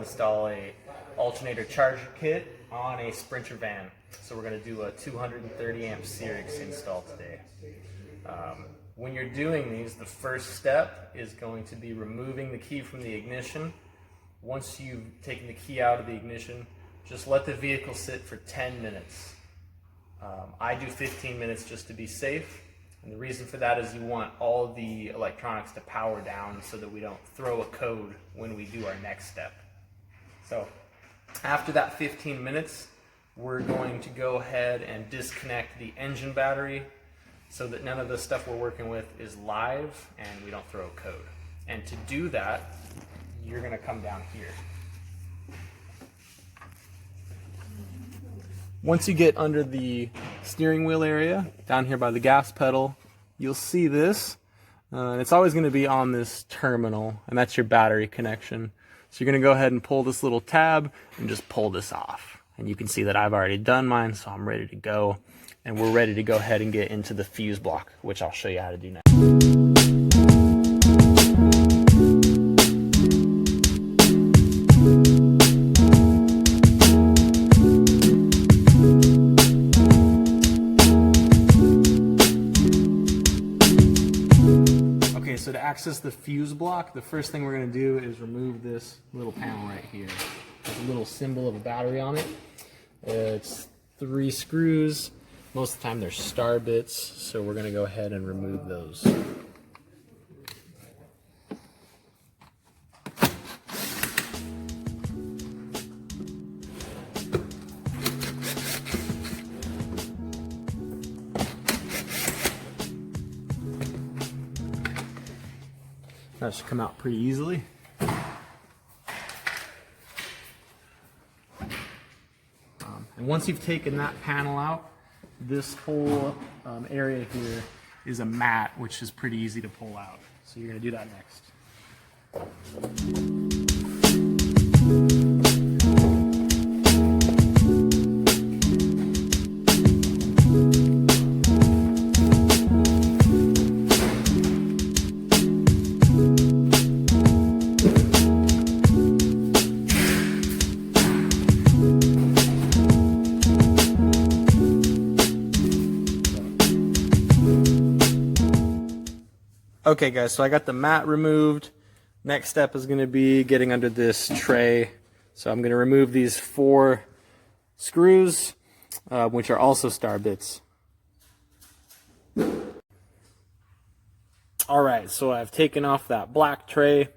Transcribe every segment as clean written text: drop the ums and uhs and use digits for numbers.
install a alternator charger kit on a Sprinter van. So we're going to do a 230 amp Cyrix install today. When you're doing these, the first step is going to be removing the key from the ignition. Once you've taken the key out of the ignition, just let the vehicle sit for 10 minutes. I do 15 minutes just to be safe. And the reason for that is you want all of the electronics to power down so that we don't throw a code when we do our next step. So after that 15 minutes, we're going to go ahead and disconnect the engine battery so that none of the stuff we're working with is live and we don't throw a code. And to do that, you're going to come down here. Once you get under the steering wheel area, down here by the gas pedal, you'll see this. It's always going to be on this terminal, and that's your battery connection. So you're going to go ahead and pull this little tab and just pull this off. And you can see that I've already done mine, so I'm ready to go. And we're ready to go ahead and get into the fuse block, which I'll show you how to do next. So to access the fuse block, the first thing we're going to do is remove this little panel right here. There's a little symbol of a battery on it. It's 3 screws. Most of the time they're star bits, so we're going to go ahead and remove those. That should come out pretty easily. And once you've taken that panel out, this whole area here is a mat, which is pretty easy to pull out. So you're going to do that next. Okay guys, so I got the mat removed. Next step is going to be getting under this tray. So I'm going to remove these 4 screws, which are also star bits. Alright, so I've taken off that black tray,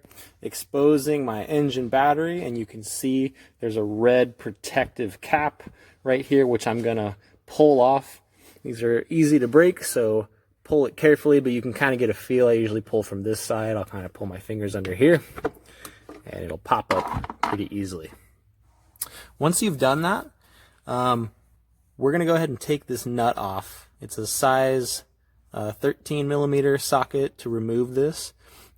exposing my engine battery, and you can see there's a red protective cap right here, which I'm going to pull off. These are easy to break, so pull it carefully, but you can kind of get a feel. I usually pull from this side. I'll kind of pull my fingers under here, and it'll pop up pretty easily. Once you've done that, we're going to go ahead and take this nut off. It's a size 13 millimeter socket to remove this,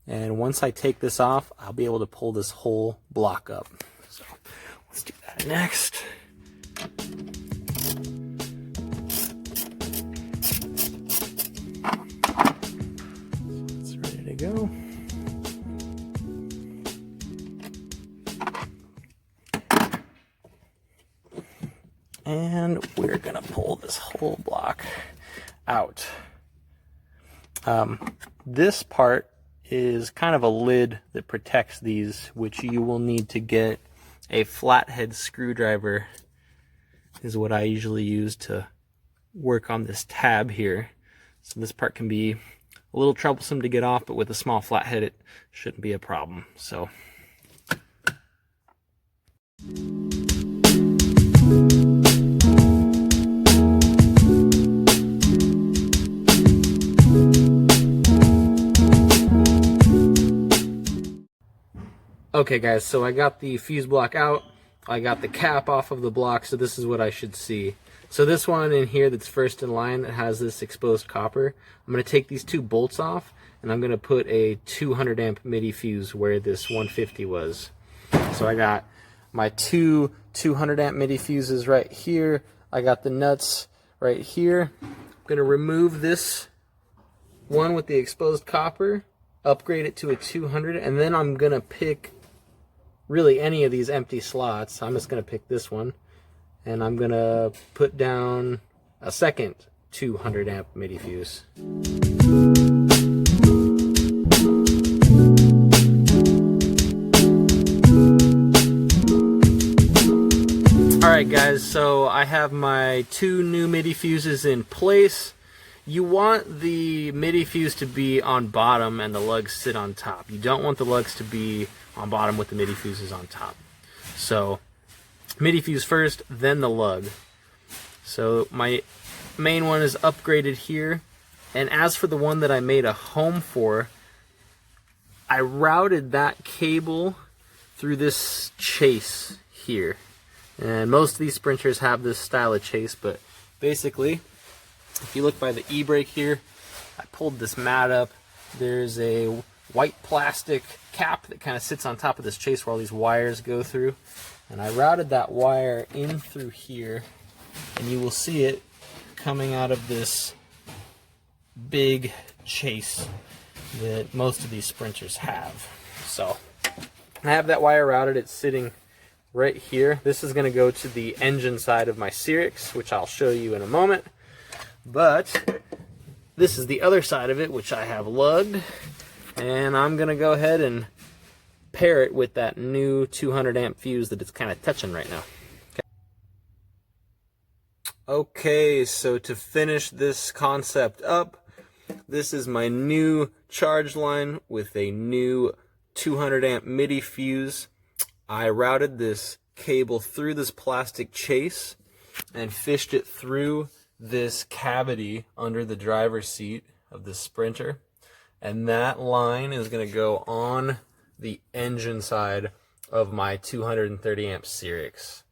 and once I take this off, I'll be able to pull this whole block up. So let's do that next. Go. And we're gonna pull this whole block out. This part is kind of a lid that protects these, which you will need to get a flathead screwdriver, is what I usually use to work on this tab here. So this part can be a little troublesome to get off, but with a small flathead it shouldn't be a problem. So okay guys, so I got the fuse block out, I got the cap off of the block, so this is what I should see. So this one in here that's first in line that has this exposed copper, I'm going to take these 2 bolts off and I'm going to put a 200 amp MIDI fuse where this 150 was. So I got my 2 200 amp MIDI fuses right here. I got the nuts right here. I'm going to remove this one with the exposed copper, upgrade it to a 200, and then I'm going to pick really any of these empty slots. I'm just going to pick this one, and I'm going to put down a second 200 amp MIDI fuse. Alright guys, so I have my 2 new MIDI fuses in place. You want the MIDI fuse to be on bottom and the lugs sit on top. You don't want the lugs to be on bottom with the MIDI fuses on top. So MIDI fuse first, then the lug. So my main one is upgraded here. And as for the one that I made a home for, I routed that cable through this chase here. And most of these sprinters have this style of chase, but basically, if you look by the e-brake here, I pulled this mat up. There's a white plastic cap that kind of sits on top of this chase where all these wires go through. And I routed that wire in through here, and you will see it coming out of this big chase that most of these sprinters have. So I have that wire routed. It's sitting right here. This is going to go to the engine side of my Cyrix, which I'll show you in a moment. But this is the other side of it, which I have lugged, and I'm going to go ahead and pair it with that new 200 amp fuse that it's kind of touching right now. Okay, so to finish this concept up, this is my new charge line with a new 200 amp MIDI fuse. I routed this cable through this plastic chase and fished it through this cavity under the driver's seat of this Sprinter, and that line is going to go on the engine side of my 230 amp Cyrix.